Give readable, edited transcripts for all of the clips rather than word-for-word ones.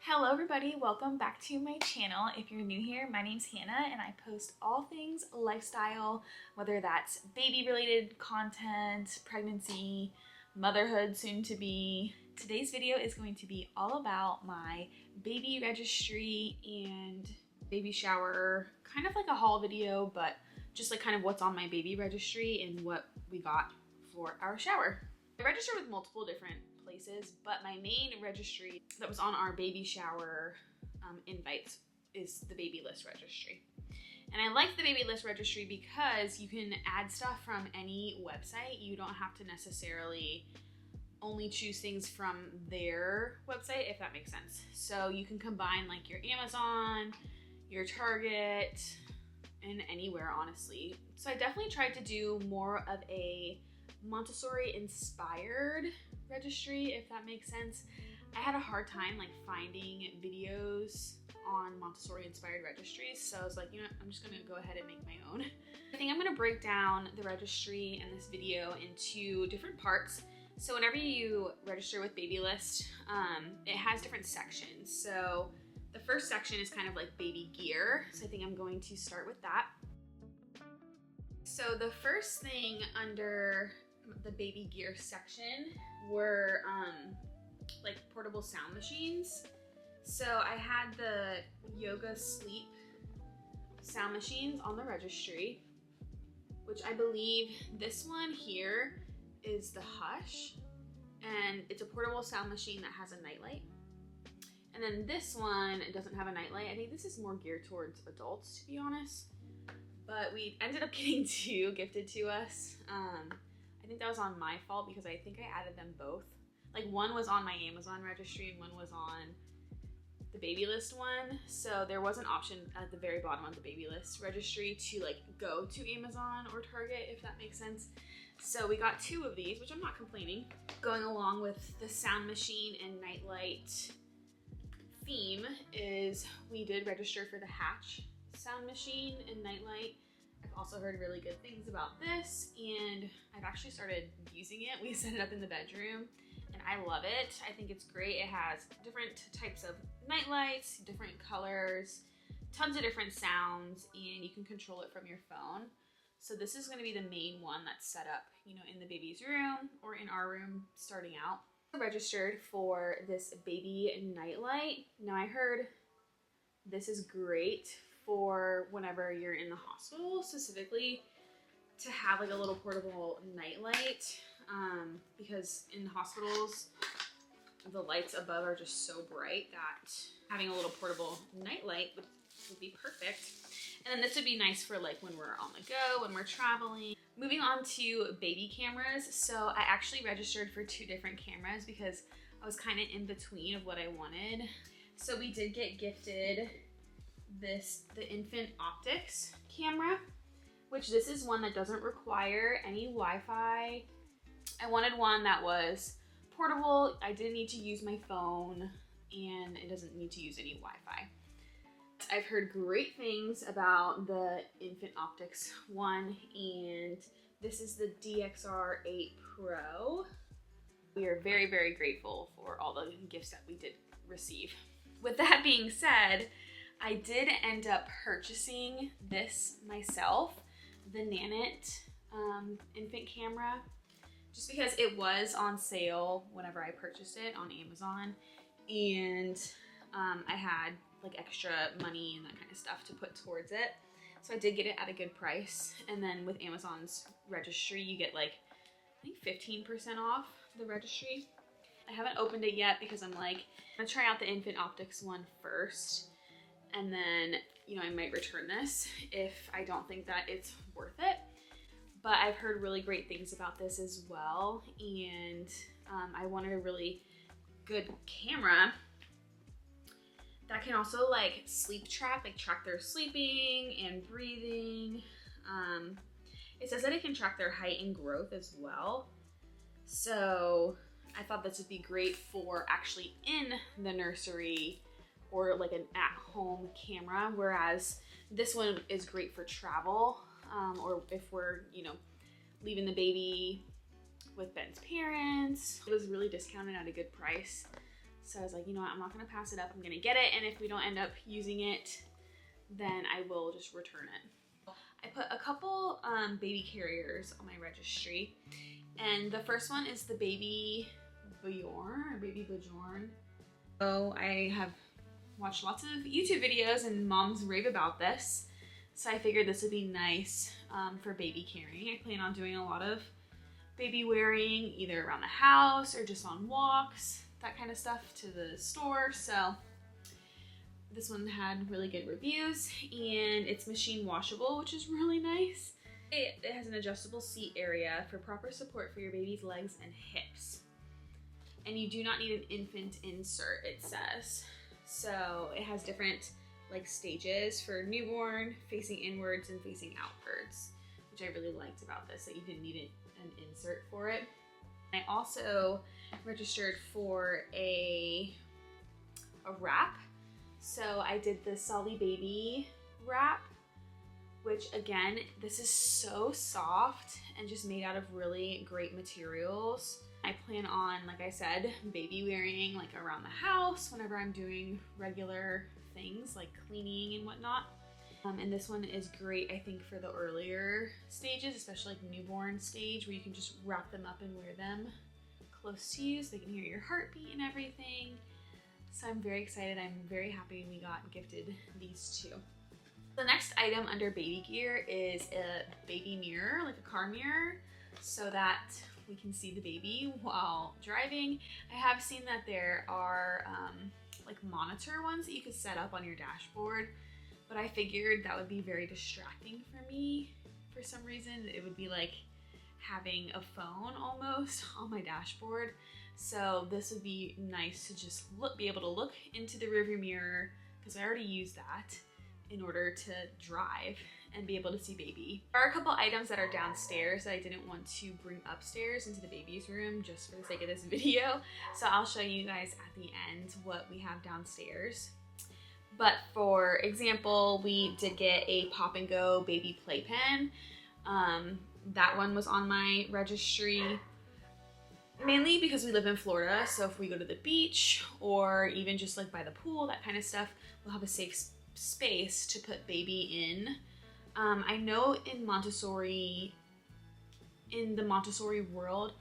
Hello everybody, welcome back to my channel. If you're new here, my name's Hannah and I post all things lifestyle, whether that's baby related content, pregnancy, motherhood soon to be. Today's video is going to be all about my baby registry and baby shower, kind of like a haul video, but just like kind of what's on my baby registry and what we got for our shower. I register with multiple different places, but my main registry that was on our baby shower invites is the baby list registry. And I like the baby list registry because you can add stuff from any website. You don't have to necessarily only choose things from their website, if that makes sense. So you can combine like your Amazon, your Target, and anywhere, honestly. So I definitely tried to do more of a Montessori inspired registry, if that makes sense. I had a hard time like finding videos on Montessori inspired registries, so I was like, you know, I'm just gonna go ahead and make my own. I think I'm gonna break down the registry in this video into different parts. So whenever you register with Babylist, it has different sections. So the first section is kind of like baby gear, so I think I'm going to start with that. So the first thing under the baby gear section were like portable sound machines. So I had the yoga sleep sound machines on the registry, which I believe this one here is the Hush, and it's a portable sound machine that has a nightlight. And then this one, it doesn't have a nightlight. I think this is more geared towards adults, to be honest. But we ended up getting two gifted to us. I think that was on my fault because I think I added them both. Like one was on my Amazon registry and one was on the baby list one. So there was an option at the very bottom of the baby list registry to like go to Amazon or Target, if that makes sense. So we got two of these, which I'm not complaining. Going along with the sound machine and nightlight theme is we did register for the Hatch sound machine and nightlight. I've also heard really good things about this, and I've actually started using it. We set it up in the bedroom and I love it. I think it's great. It has different types of night lights, different colors, tons of different sounds, and you can control it from your phone. So this is going to be the main one that's set up, you know, in the baby's room or in our room starting out. I registered for this baby nightlight. Now I heard this is great for whenever you're in the hospital, specifically to have like a little portable nightlight, because in hospitals the lights above are just so bright that having a little portable nightlight would be perfect. And then this would be nice for like when we're on the go, when we're traveling. Moving on to baby cameras. So I actually registered for two different cameras because I was kind of in between of what I wanted. So we did get gifted the Infant Optics camera, which this is one that doesn't require any Wi-Fi. I wanted one that was portable. I didn't need to use my phone and it doesn't need to use any Wi-Fi. I've heard great things about the Infant Optics one, and this is the DXR8 Pro. We are very, very grateful for all the gifts that we did receive. With that being said, I did end up purchasing this myself, the Nanit infant camera, just because it was on sale whenever I purchased it on Amazon, and I had like extra money and that kind of stuff to put towards it. So I did get it at a good price. And then with Amazon's registry, you get like, I think 15% off the registry. I haven't opened it yet because I'm like, I'm gonna try out the Infant Optics one first. And then, you know, I might return this if I don't think that it's worth it. But I've heard really great things about this as well. And I wanted a really good camera that can also like sleep track, like track their sleeping and breathing. It says that it can track their height and growth as well. So I thought this would be great for actually in the nursery or like an at-home camera, whereas this one is great for travel, or if we're, you know, leaving the baby with Ben's parents. It was really discounted at a good price. So I was like, you know what, I'm not gonna pass it up, I'm gonna get it, and if we don't end up using it, then I will just return it. I put a couple baby carriers on my registry, and the first one is the Baby Bjorn. So I have watched lots of YouTube videos and moms rave about this, so I figured this would be nice for baby carrying. I plan on doing a lot of baby wearing, either around the house or just on walks, that kind of stuff, to the store. So this one had really good reviews, and it's machine washable, which is really nice. It has an adjustable seat area for proper support for your baby's legs and hips. And you do not need an infant insert, it says. So it has different like stages for newborn, facing inwards and facing outwards, which I really liked about this, that you didn't need an insert for it. I also registered for a wrap. So I did the Solly Baby wrap, which again, this is so soft and just made out of really great materials. I plan on, like I said, baby wearing like around the house whenever I'm doing regular things like cleaning and whatnot. And this one is great, I think, for the earlier stages, especially like newborn stage, where you can just wrap them up and wear them close to you so they can hear your heartbeat and everything. So I'm very excited. I'm very happy we got gifted these two. The next item under baby gear is a baby mirror, like a car mirror, so that we can see the baby while driving. I have seen that there are like monitor ones that you could set up on your dashboard, but I figured that would be very distracting for me for some reason. It would be like having a phone almost on my dashboard. So this would be nice to just be able to look into the rearview mirror, because I already use that in order to drive and be able to see baby. There are a couple items that are downstairs that I didn't want to bring upstairs into the baby's room just for the sake of this video. So I'll show you guys at the end what we have downstairs. But for example, we did get a Pop and Go baby playpen. That one was on my registry, mainly because we live in Florida. So if we go to the beach or even just like by the pool, that kind of stuff, we'll have a safe space to put baby in. I know in the Montessori world,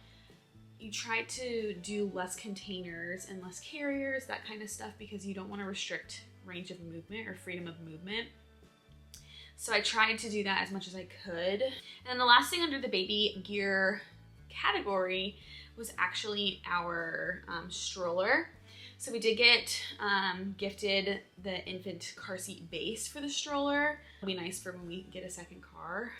you try to do less containers and less carriers, that kind of stuff, because you don't want to restrict range of movement or freedom of movement. So I tried to do that as much as I could. And then the last thing under the baby gear category was actually our stroller. So we did get gifted the infant car seat base for the stroller. It'll be nice for when we get a second car.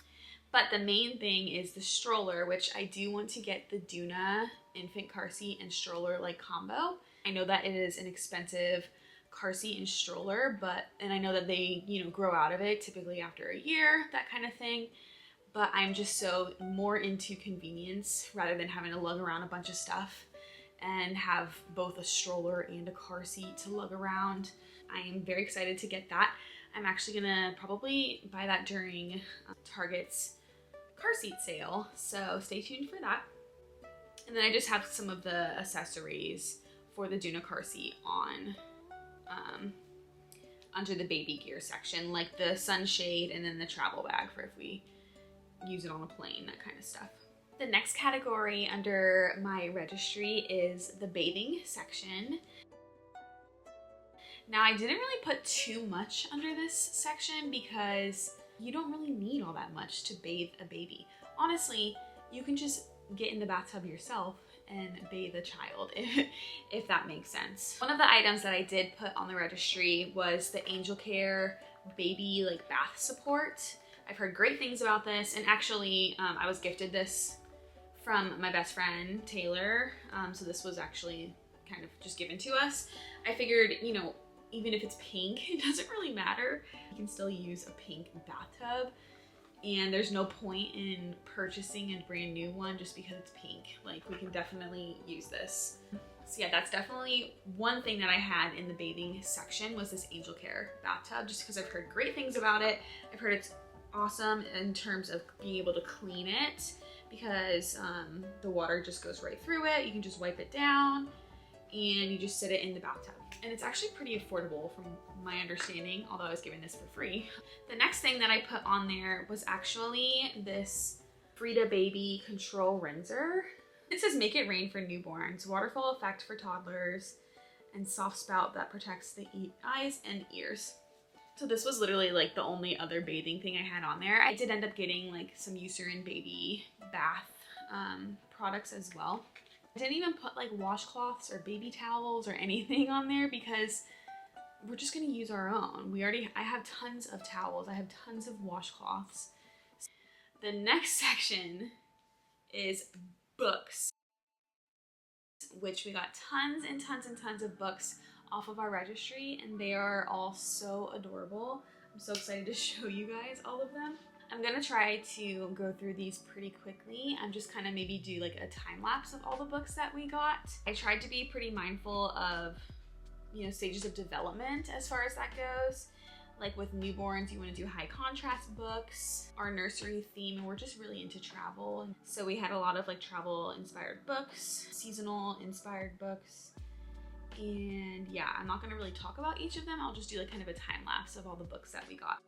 But the main thing is the stroller, which I do want to get the Duna infant car seat and stroller like combo. I know that it is an expensive car seat and stroller, and I know that they, you know, grow out of it typically after a year, that kind of thing. But I'm just so more into convenience rather than having to lug around a bunch of stuff and have both a stroller and a car seat to lug around. I am very excited to get that. I'm actually gonna probably buy that during Target's car seat sale, so stay tuned for that. And then I just have some of the accessories for the Duna car seat on under the baby gear section, like the sunshade and then the travel bag for if we use it on a plane, that kind of stuff. The next category under my registry is the bathing section. Now I didn't really put too much under this section because you don't really need all that much to bathe a baby. Honestly, you can just get in the bathtub yourself and bathe a child, if that makes sense. One of the items that I did put on the registry was the Angel Care baby like bath support. I've heard great things about this, and actually I was gifted this from my best friend Taylor, so this was actually kind of just given to us. I figured, you know, even if it's pink, it doesn't really matter. You can still use a pink bathtub, and there's no point in purchasing a brand new one just because it's pink. Like, we can definitely use this. So yeah, that's definitely one thing that I had in the bathing section was this Angel Care bathtub, just because I've heard great things about it. I've heard it's awesome in terms of being able to clean it, because the water just goes right through it. You can just wipe it down, and you just sit it in the bathtub. And it's actually pretty affordable from my understanding, although I was given this for free. The next thing that I put on there was actually this Frida Baby Control Rinser. It says make it rain for newborns, waterfall effect for toddlers, and soft spout that protects the eyes and ears. So this was literally like the only other bathing thing I had on there. I did end up getting like some Eucerin baby bath products as well. I didn't even put like washcloths or baby towels or anything on there because we're just gonna use our own. I have tons of towels. I have tons of washcloths. The next section is books, which we got tons and tons and tons of books off of our registry, and they are all so adorable. I'm so excited to show you guys all of them. I'm gonna try to go through these pretty quickly and just kind of maybe do like a time lapse of all the books that we got. I tried to be pretty mindful of, you know, stages of development as far as that goes. Like with newborns, you want to do high contrast books. Our nursery theme, and we're just really into travel. So we had a lot of like travel inspired books, seasonal inspired books. And yeah, I'm not gonna really talk about each of them. I'll just do like kind of a time lapse of all the books that we got.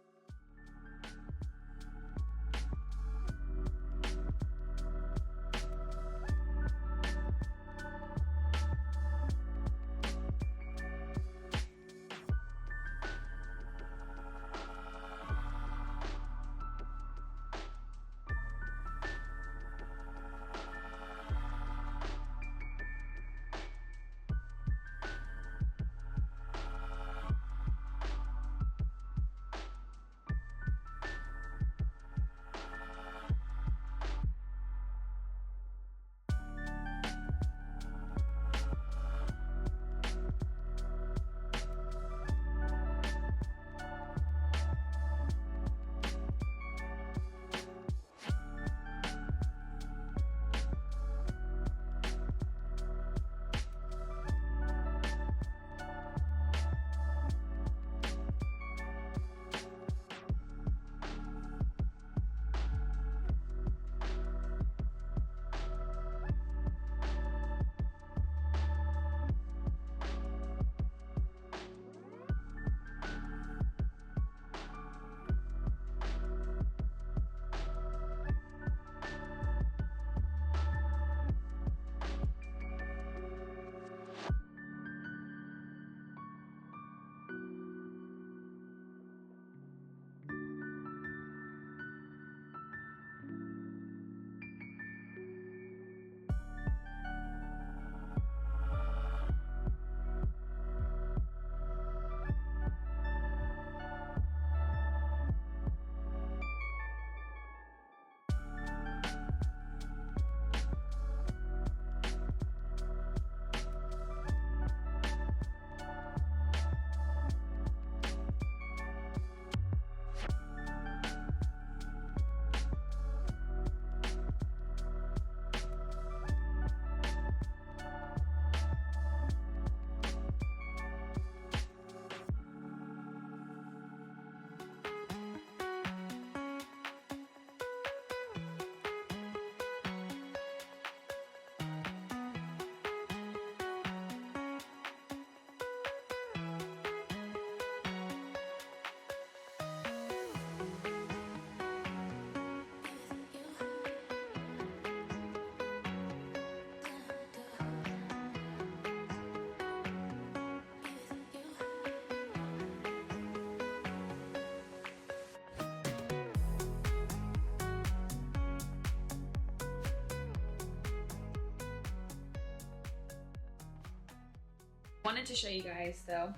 Wanted to show you guys though,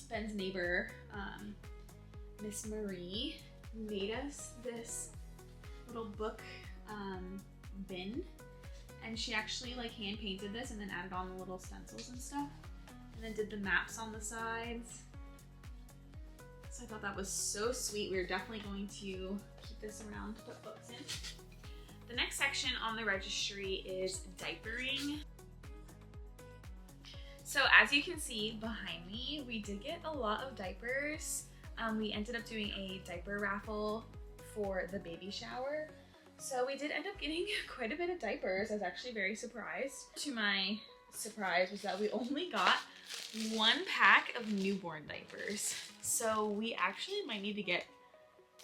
Ben's neighbor, Miss Marie, made us this little book bin, and she actually like hand painted this and then added on the little stencils and stuff, and then did the maps on the sides. So I thought that was so sweet. We are definitely going to keep this around to put books in. The next section on the registry is diapering. So as you can see behind me, we did get a lot of diapers. We ended up doing a diaper raffle for the baby shower. So we did end up getting quite a bit of diapers. I was actually very surprised. To my surprise was that we only got 1 pack of newborn diapers. So we actually might need to get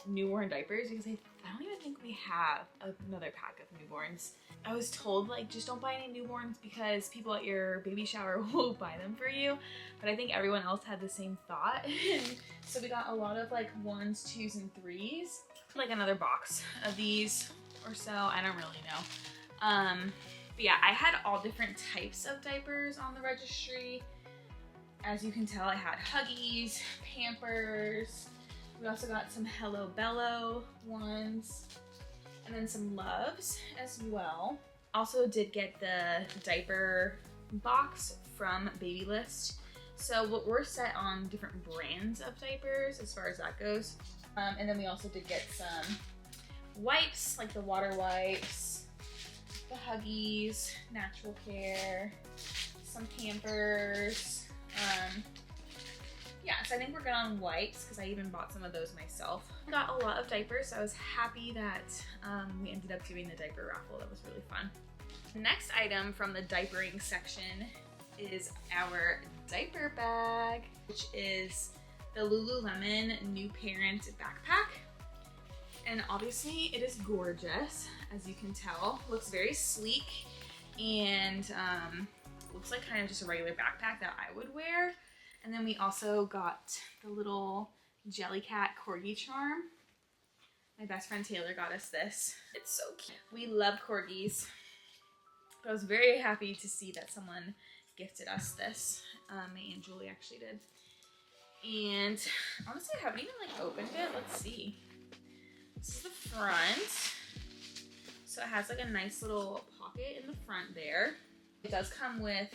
newborn diapers because I don't even think we have another pack of newborns. I was told, like, just don't buy any newborns because people at your baby shower will buy them for you. But I think everyone else had the same thought. So we got a lot of like 1s, 2s, and 3s. Like another box of these or so. I don't really know. But yeah, I had all different types of diapers on the registry. As you can tell, I had Huggies, Pampers. We also got some Hello Bello ones, and then some Loves as well. Also did get the diaper box from Babylist. So we're set on different brands of diapers as far as that goes. And then we also did get some wipes, like the water wipes, the Huggies, Natural Care, some Pampers. Yeah, so I think we're good on wipes because I even bought some of those myself. Got a lot of diapers, so I was happy that we ended up doing the diaper raffle. That was really fun. The next item from the diapering section is our diaper bag, which is the Lululemon New Parent Backpack. And obviously it is gorgeous, as you can tell. Looks very sleek and looks like kind of just a regular backpack that I would wear. And then we also got the little Jellycat Corgi charm. My best friend Taylor got us this. It's so cute. We love corgis. I was very happy to see that someone gifted us this. Me and Julie actually did. And honestly, I haven't even like opened it. Let's see. This is the front. So it has like a nice little pocket in the front there. It does come with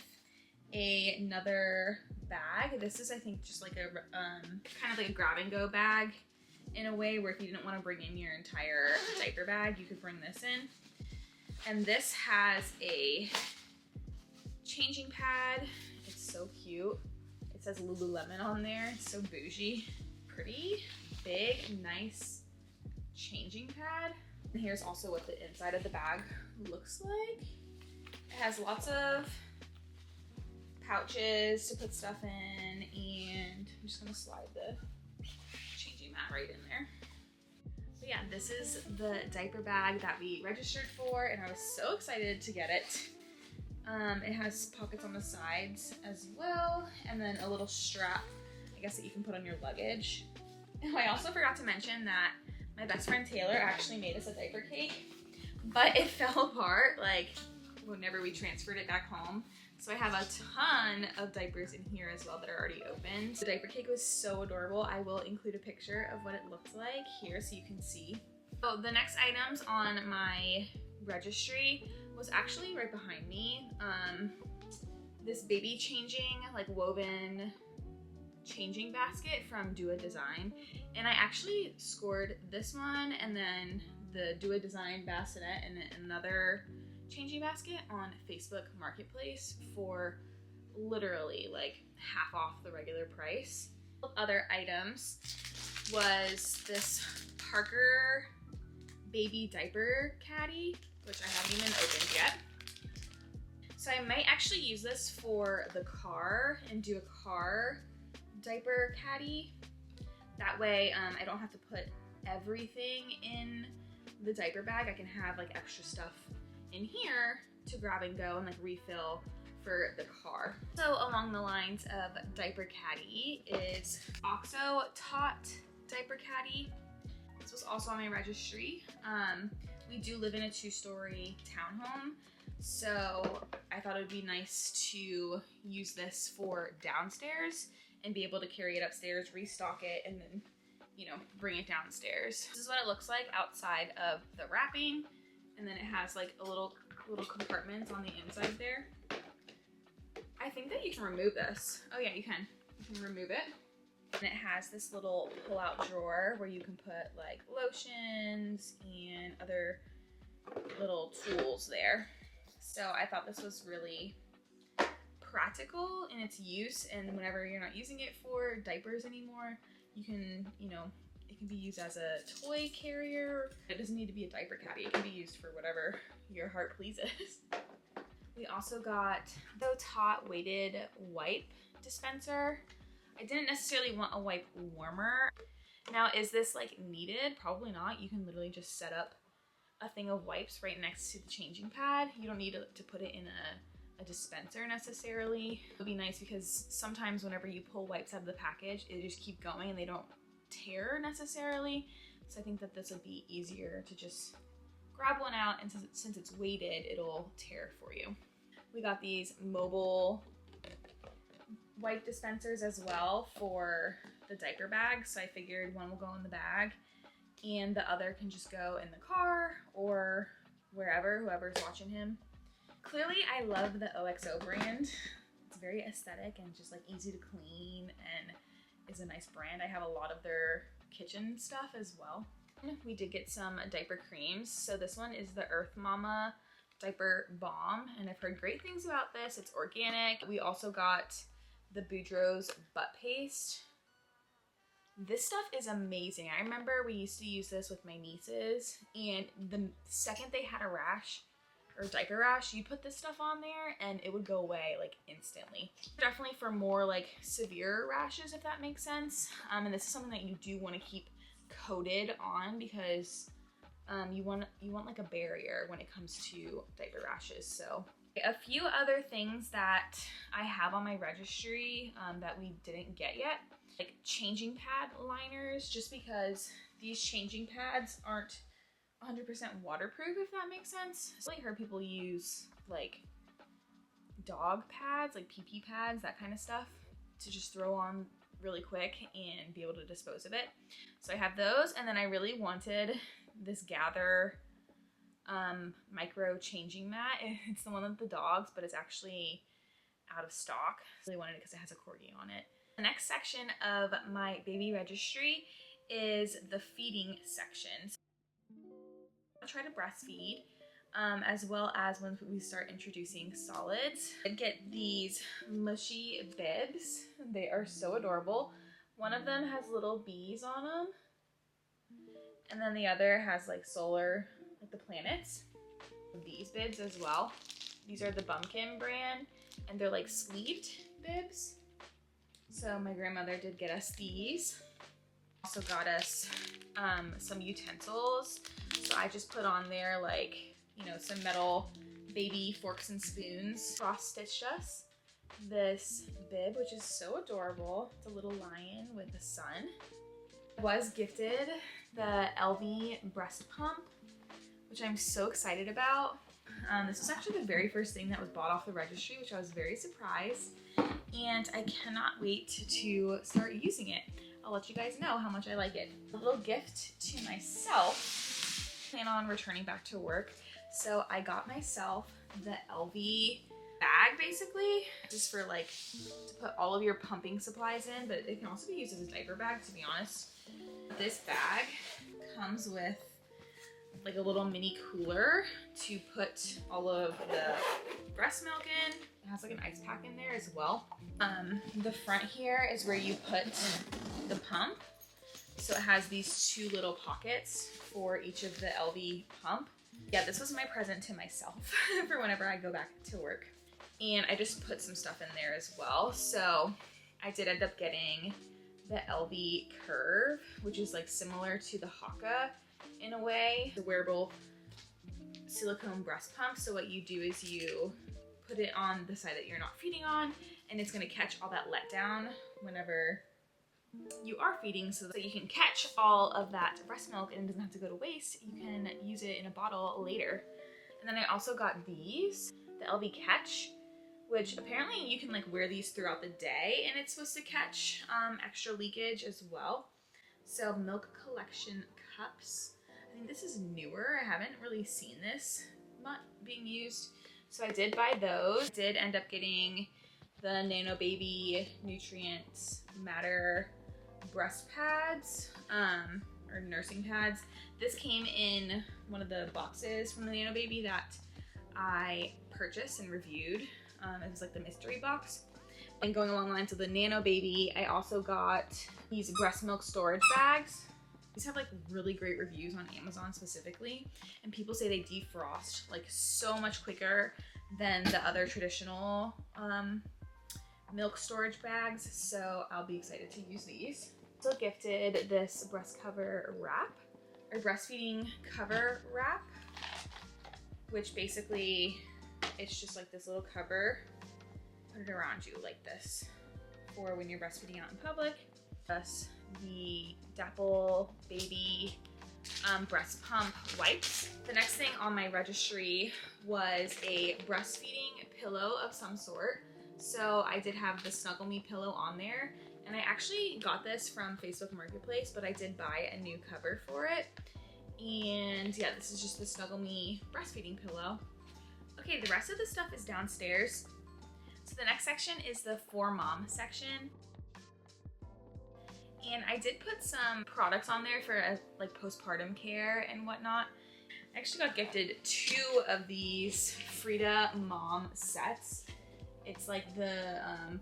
another bag. This is, I think, just like a kind of like a grab and go bag in a way, where if you didn't want to bring in your entire diaper bag, you could bring this in. And this has a changing pad. It's so cute. It says Lululemon on there. It's so bougie. Pretty big, nice changing pad. And here's also what the inside of the bag looks like. It has lots of pouches to put stuff in, and I'm just gonna slide the changing mat right in there. But yeah, this is the diaper bag that we registered for, and I was so excited to get it. It has pockets on the sides as well, and then a little strap, I guess, that you can put on your luggage. And I also forgot to mention that my best friend Taylor actually made us a diaper cake, but it fell apart like whenever we transferred it back home. So I have a ton of diapers in here as well that are already opened. The diaper cake was so adorable. I will include a picture of what it looks like here so you can see. So the next items on my registry was actually right behind me. This baby changing, like woven changing basket from Do a Design. And I actually scored this one and then the Do a Design bassinet and another changing basket on Facebook Marketplace for literally like half off the regular price. Other items was this Parker baby diaper caddy, which I haven't even opened yet. So I might actually use this for the car and do a car diaper caddy. That way I don't have to put everything in the diaper bag. I can have like extra stuff in here to grab and go and like refill for the car. So along the lines of diaper caddy is OXO Tot diaper caddy. This was also on my registry. We do live in a 2-story townhome, so I thought it would be nice to use this for downstairs and be able to carry it upstairs, restock it, and then, you know, bring it downstairs. This is what it looks like outside of the wrapping. And then it has like a little compartments on the inside there. I think that you can remove this. Oh yeah, you can. You can remove it. And it has this little pull-out drawer where you can put like lotions and other little tools there. So I thought this was really practical in its use, and whenever you're not using it for diapers anymore, you can, you know, it can be used as a toy carrier. It doesn't need to be a diaper caddy. It can be used for whatever your heart pleases. We also got the hot weighted wipe dispenser. I didn't necessarily want a wipe warmer. Now, is this like needed? Probably not. You can literally just set up a thing of wipes right next to the changing pad. You don't need to put it in a dispenser necessarily. It would be nice because sometimes whenever you pull wipes out of the package, they just keep going and they don't tear necessarily. So I think that this would be easier to just grab one out, and since it's weighted, it'll tear for you. We got these mobile wipe dispensers as well for the diaper bag. So I figured one will go in the bag and the other can just go in the car or wherever, whoever's watching him. Clearly, I love the OXO brand. It's very aesthetic and just like easy to clean and is a nice brand. I have a lot of their kitchen stuff as well. We did get some diaper creams. So this one is the Earth Mama Diaper Balm, and I've heard great things about this. It's organic. We also got the Boudreaux's butt paste. This stuff is amazing. I remember we used to use this with my nieces, and the second they had a rash or diaper rash, you put this stuff on there and it would go away like instantly. Definitely for more like severe rashes, if that makes sense. And this is something that you do want to keep coated on because you want like a barrier when it comes to diaper rashes. So a few other things that I have on my registry that we didn't get yet, like changing pad liners, just because these changing pads aren't 100% waterproof, if that makes sense. So I heard people use like dog pads, like pee-pee pads, that kind of stuff, to just throw on really quick and be able to dispose of it. So I have those, and then I really wanted this Gather micro changing mat. It's the one with the dogs, but it's actually out of stock. So I wanted it because it has a corgi on it. The next section of my baby registry is the feeding section. I'll try to breastfeed, as well as when we start introducing solids. I get these mushy bibs. They are so adorable. One of them has little bees on them, and then the other has like solar, like the planets. These bibs as well. These are the Bumpkin brand, and they're like sleeved bibs. So my grandmother did get us these. Also got us some utensils. So I just put on there like, you know, some metal baby forks and spoons. Cross-stitched us this bib, which is so adorable. It's a little lion with the sun. I was gifted the LV breast pump, which I'm so excited about. This was actually the very first thing that was bought off the registry, which I was very surprised. And I cannot wait to start using it. I'll let you guys know how much I like it. A little gift to myself. I plan on returning back to work, so I got myself the LV bag, basically, just for like to put all of your pumping supplies in, but it can also be used as a diaper bag, to be honest. This bag comes with like a little mini cooler to put all of the breast milk in. It has like an ice pack in there as well. The front here is where you put the pump. So it has these two little pockets for each of the LV pump. Yeah, this was my present to myself for whenever I go back to work. And I just put some stuff in there as well. So I did end up getting the LV Curve, which is like similar to the Haka in a way. The wearable silicone breast pump. So what you do is you put it on the side that you're not feeding on, and it's gonna catch all that letdown whenever you are feeding, so that you can catch all of that breast milk and it doesn't have to go to waste. You can use it in a bottle later. And then I also got these, the LV Catch, which apparently you can like wear these throughout the day, and it's supposed to catch extra leakage as well. So milk collection cups. I think this is newer. I haven't really seen this not being used. So I did buy those. I did end up getting the Nano Baby Nutrients Matter breast pads, or nursing pads. This came in one of the boxes from the Nano Baby that I purchased and reviewed. It was like the mystery box. And going along the lines of the Nano Baby, I also got these breast milk storage bags. These have like really great reviews on Amazon specifically, and people say they defrost like so much quicker than the other traditional milk storage bags, so I'll be excited to use these. Also gifted this breast cover wrap, or breastfeeding cover wrap, which basically it's just like this little cover. Put it around you like this for when you're breastfeeding out in public. Plus the Dapple baby breast pump wipes. The next thing on my registry was a breastfeeding pillow of some sort. So I did have the Snuggle Me pillow on there, and I actually got this from Facebook Marketplace, but I did buy a new cover for it. And yeah, this is just the Snuggle Me breastfeeding pillow. Okay, the rest of the stuff is downstairs. So the next section is the For Mom section. And I did put some products on there for like postpartum care and whatnot. I actually got gifted 2 of these Frida Mom sets. It's like the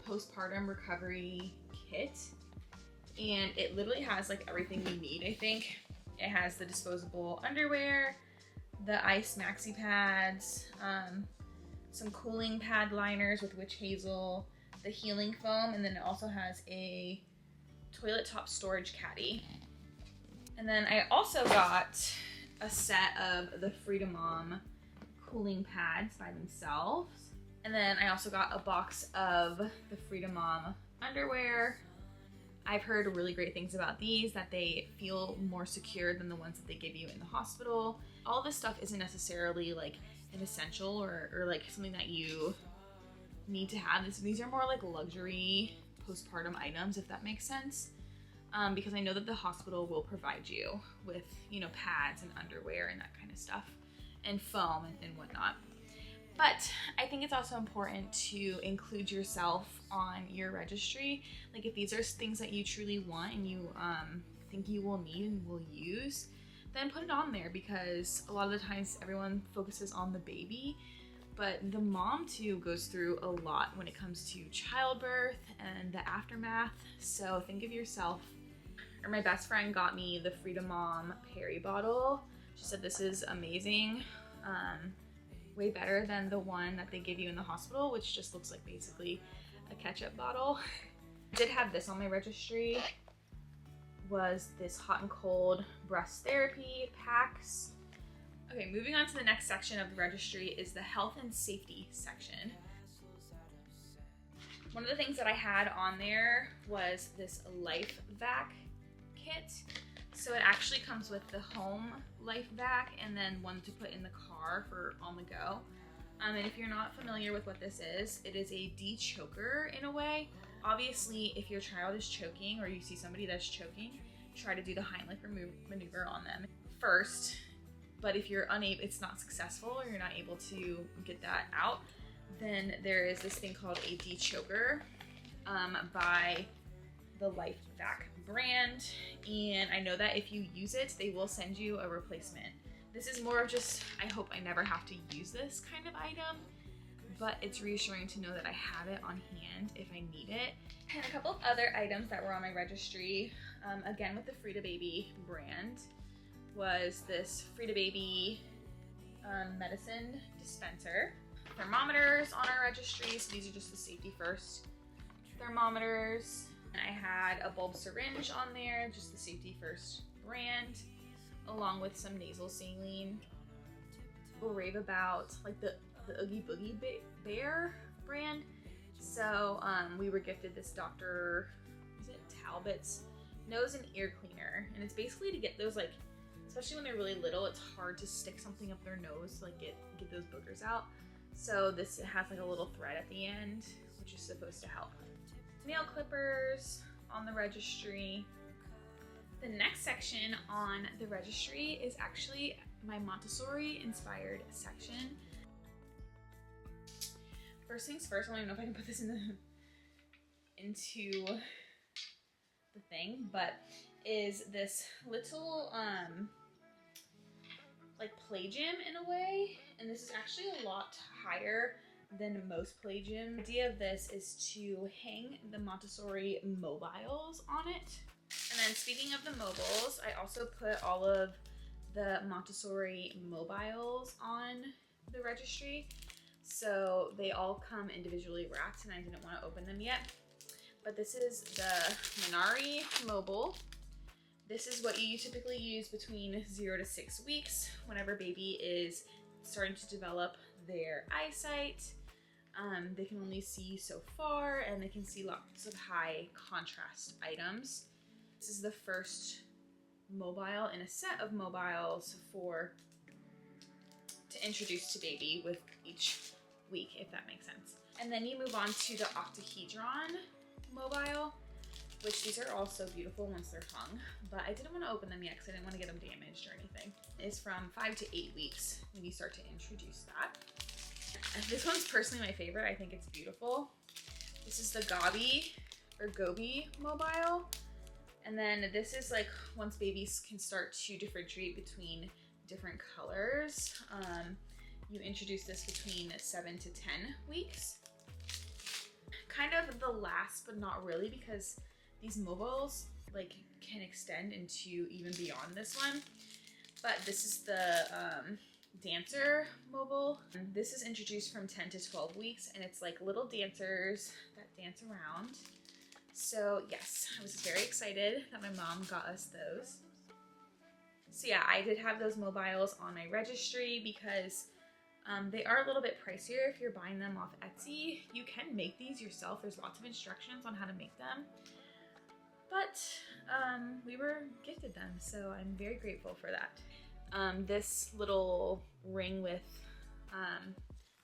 postpartum recovery kit, and it literally has like everything you need, I think. It has the disposable underwear, the ice maxi pads, some cooling pad liners with witch hazel, the healing foam, and then it also has a toilet top storage caddy. And then I also got a set of the Frida Mom cooling pads by themselves. And then I also got a box of the Frida Mom underwear. I've heard really great things about these, that they feel more secure than the ones that they give you in the hospital. All this stuff isn't necessarily like an essential or like something that you need to have. These are more like luxury postpartum items, if that makes sense. Because I know that the hospital will provide you with, you know, pads and underwear and that kind of stuff, and foam and whatnot. But I think it's also important to include yourself on your registry. Like if these are things that you truly want and you think you will need and will use, then put it on there, because a lot of the times everyone focuses on the baby, but the mom too goes through a lot when it comes to childbirth and the aftermath. So think of yourself. Or my best friend got me the Frida Mom Perry bottle. She said this is amazing. Way better than the one that they give you in the hospital, which just looks like basically a ketchup bottle. I did have this on my registry, was this hot and cold breast therapy packs. Okay, moving on to the next section of the registry is the health and safety section. One of the things that I had on there was this Life Vac kit. So it actually comes with the home Life Vac and then one to put in the car for on the go. And if you're not familiar with what this is, it is a de-choker in a way. Obviously, if your child is choking or you see somebody that's choking, try to do the Heimlich maneuver on them first. But if you're unable, it's not successful, or you're not able to get that out, then there is this thing called a de-choker by the Life Vac brand, and I know that if you use it, they will send you a replacement. This is more of just, I hope I never have to use this kind of item, but it's reassuring to know that I have it on hand if I need it. And a couple of other items that were on my registry, again with the Frida Baby brand, was this Frida Baby medicine dispenser. Thermometers on our registry, so these are just the safety first thermometers. I had a bulb syringe on there, just the safety first brand, along with some nasal saline. People rave about like the Oogie Boogie Bear brand. So we were gifted this Dr. Talbot's nose and ear cleaner, and it's basically to get those, like, especially when they're really little, it's hard to stick something up their nose to like get those boogers out. So this has like a little thread at the end, which is supposed to help. Nail clippers on the registry. The next section on the registry is actually my Montessori inspired section. First things first, I don't even know if I can put this into the thing, but is this little like play gym in a way, and this is actually a lot higher than most play gym. The idea of this is to hang the Montessori mobiles on it. And then speaking of the mobiles, I also put all of the Montessori mobiles on the registry. So they all come individually wrapped, and I didn't want to open them yet. But this is the Minari mobile. This is what you typically use between 0 to 6 weeks whenever baby is starting to develop their eyesight. They can only see so far, and they can see lots of high contrast items. This is the first mobile in a set of mobiles to introduce to baby with each week, if that makes sense. And then you move on to the octahedron mobile, which these are also beautiful once they're hung, but I didn't want to open them yet because I didn't want to get them damaged or anything. It's from 5 to 8 weeks when you start to introduce that. And this one's personally my favorite. I think it's beautiful. This is the Gobi mobile. And then this is like once babies can start to differentiate between different colors. You introduce this between 7 to 10 weeks. Kind of the last, but not really, because these mobiles like can extend into even beyond this one. But this is the dancer mobile. This is introduced from 10 to 12 weeks, and it's like little dancers that dance around. So yes, I was very excited that my mom got us those. So yeah, I did have those mobiles on my registry because they are a little bit pricier if you're buying them off Etsy. You can make these yourself. There's lots of instructions on how to make them. But we were gifted them, so I'm very grateful for that. This little ring with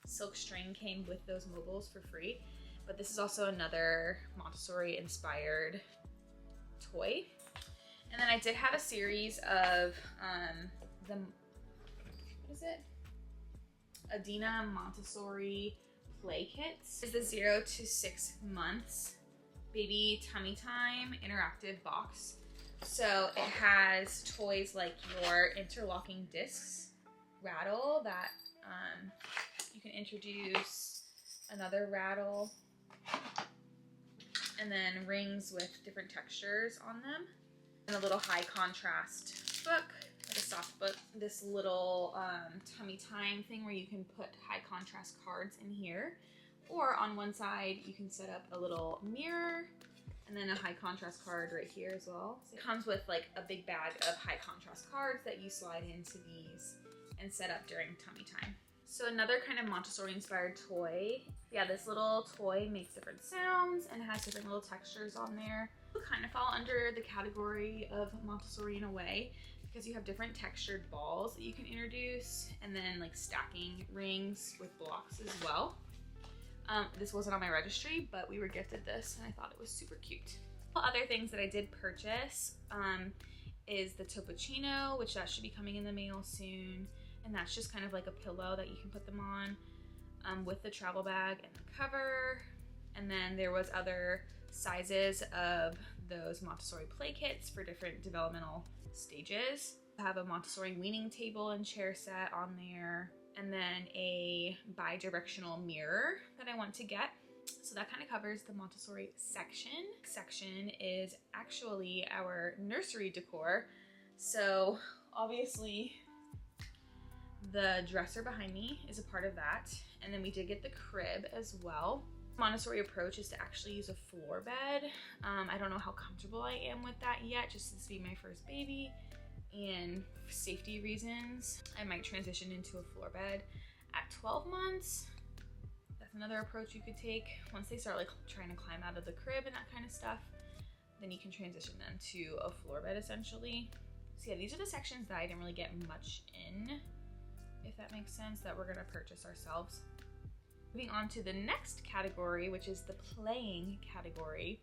silk string came with those mobiles for free. But this is also another Montessori inspired toy. And then I did have a series of what is it? Adina Montessori play kits. This is the 0 to 6 months baby tummy time interactive box. So it has toys like your interlocking discs rattle that you can introduce, another rattle, and then rings with different textures on them, and a little high contrast book, like a soft book. This little tummy time thing where you can put high contrast cards in here, or on one side you can set up a little mirror and then a high contrast card right here as well. So it comes with like a big bag of high contrast cards that you slide into these and set up during tummy time. So another kind of Montessori inspired toy. Yeah, this little toy makes different sounds and has different little textures on there. It kind of fall under the category of Montessori in a way, because you have different textured balls that you can introduce, and then like stacking rings with blocks as well. This wasn't on my registry, but we were gifted this and I thought it was super cute. Other things that I did purchase is the Toppuccino, which that should be coming in the mail soon. And that's just kind of like a pillow that you can put them on with the travel bag and the cover. And then there was other sizes of those Montessori play kits for different developmental stages. I have a Montessori weaning table and chair set on there, and then a bi-directional mirror that I want to get. So that kind of covers the Montessori section. Section is actually our nursery decor. So obviously the dresser behind me is a part of that. And then we did get the crib as well. Montessori approach is to actually use a floor bed. I don't know how comfortable I am with that yet, just this being my first baby. And for safety reasons, I might transition into a floor bed at 12 months. That's another approach you could take. Once they start like trying to climb out of the crib and that kind of stuff, then you can transition them to a floor bed essentially. So yeah, these are the sections that I didn't really get much in, if that makes sense, that we're gonna purchase ourselves. Moving on to the next category, which is the playing category.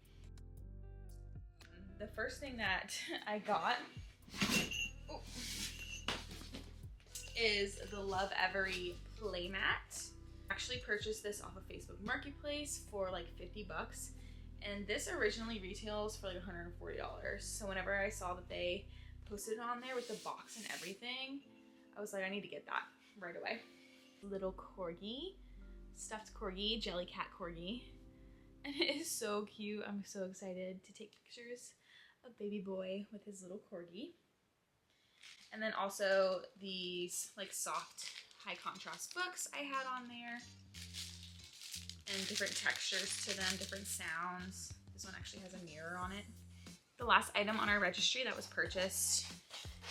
The first thing that I got is the Love Every playmat. I actually purchased this off of Facebook Marketplace for like 50 bucks. And this originally retails for like $140. So whenever I saw that they posted it on there with the box and everything, I was like, I need to get that right away. Little corgi, stuffed corgi, jelly cat corgi. And it is so cute. I'm so excited to take pictures a baby boy with his little corgi. And then also these like soft high contrast books I had on there. And different textures to them, different sounds. This one actually has a mirror on it. The last item on our registry that was purchased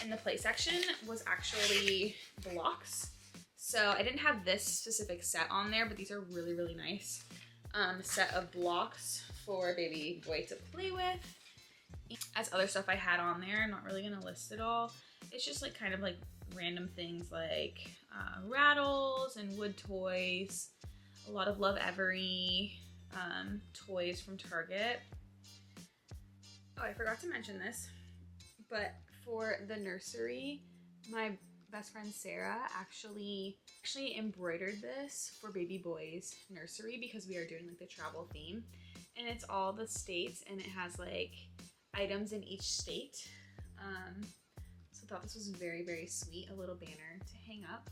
in the play section was actually blocks. So I didn't have this specific set on there, but these are really, really nice. Set of blocks for baby boy to play with. As other stuff I had on there, I'm not really gonna list it all. It's just like kind of like random things like rattles and wood toys. A lot of Love Every toys from Target. Oh, I forgot to mention this, but for the nursery, my best friend Sarah actually embroidered this for baby boy's nursery because we are doing like the travel theme, and it's all the states and it has like items in each state. So I thought this was very, very sweet, a little banner to hang up.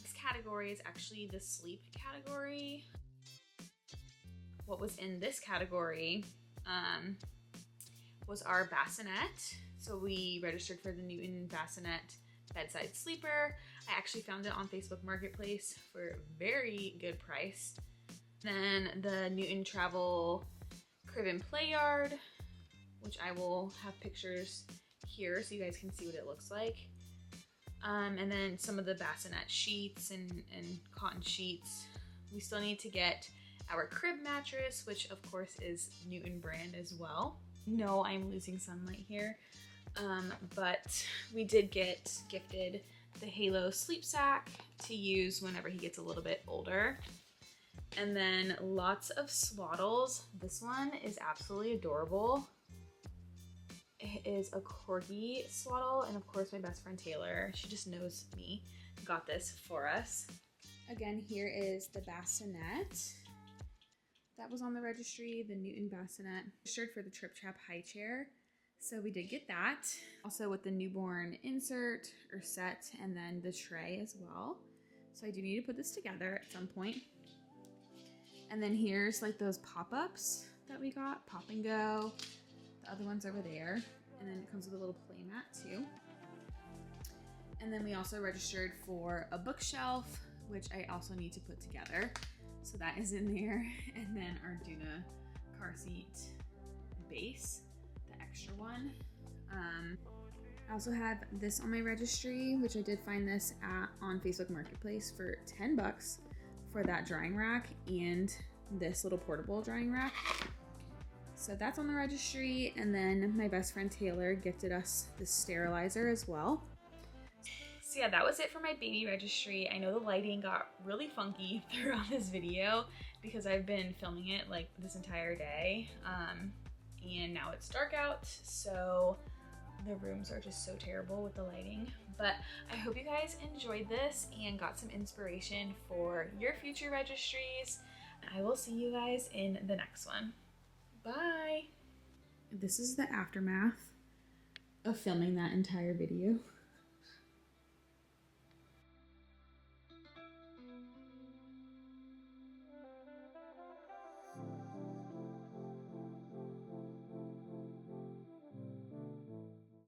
This category is actually the sleep category. What was in this category was our bassinet. So we registered for the Newton bassinet bedside sleeper. I actually found it on Facebook Marketplace for a very good price. Then the Newton travel crib and play yard, which I will have pictures here so you guys can see what it looks like. And then some of the bassinet sheets and cotton sheets. We still need to get our crib mattress, which of course is Newton brand as well. No, I'm losing sunlight here. But we did get gifted the Halo sleep sack to use whenever he gets a little bit older. And then lots of swaddles. This one is absolutely adorable. It is a corgi swaddle, and of course my best friend Taylor, she just knows me, got this for us. Again, here is the bassinet. That was on the registry, the Newton bassinet. Registered for the Trip Trap high chair, so we did get that. Also with the newborn insert or set, and then the tray as well. So I do need to put this together at some point. And then here's like those pop-ups that we got, Pop and Go. The other one's over there. And then it comes with a little play mat too. And then we also registered for a bookshelf, which I also need to put together. So that is in there. And then our Duna car seat base, the extra one. I also have this on my registry, which I did find this on Facebook Marketplace for 10 bucks for that drying rack and this little portable drying rack. So that's on the registry, and then my best friend Taylor gifted us the sterilizer as well. So yeah, that was it for my baby registry. I know the lighting got really funky throughout this video because I've been filming it like this entire day, and now it's dark out, so the rooms are just so terrible with the lighting. But I hope you guys enjoyed this and got some inspiration for your future registries. I will see you guys in the next one. Bye. This is the aftermath of filming that entire video.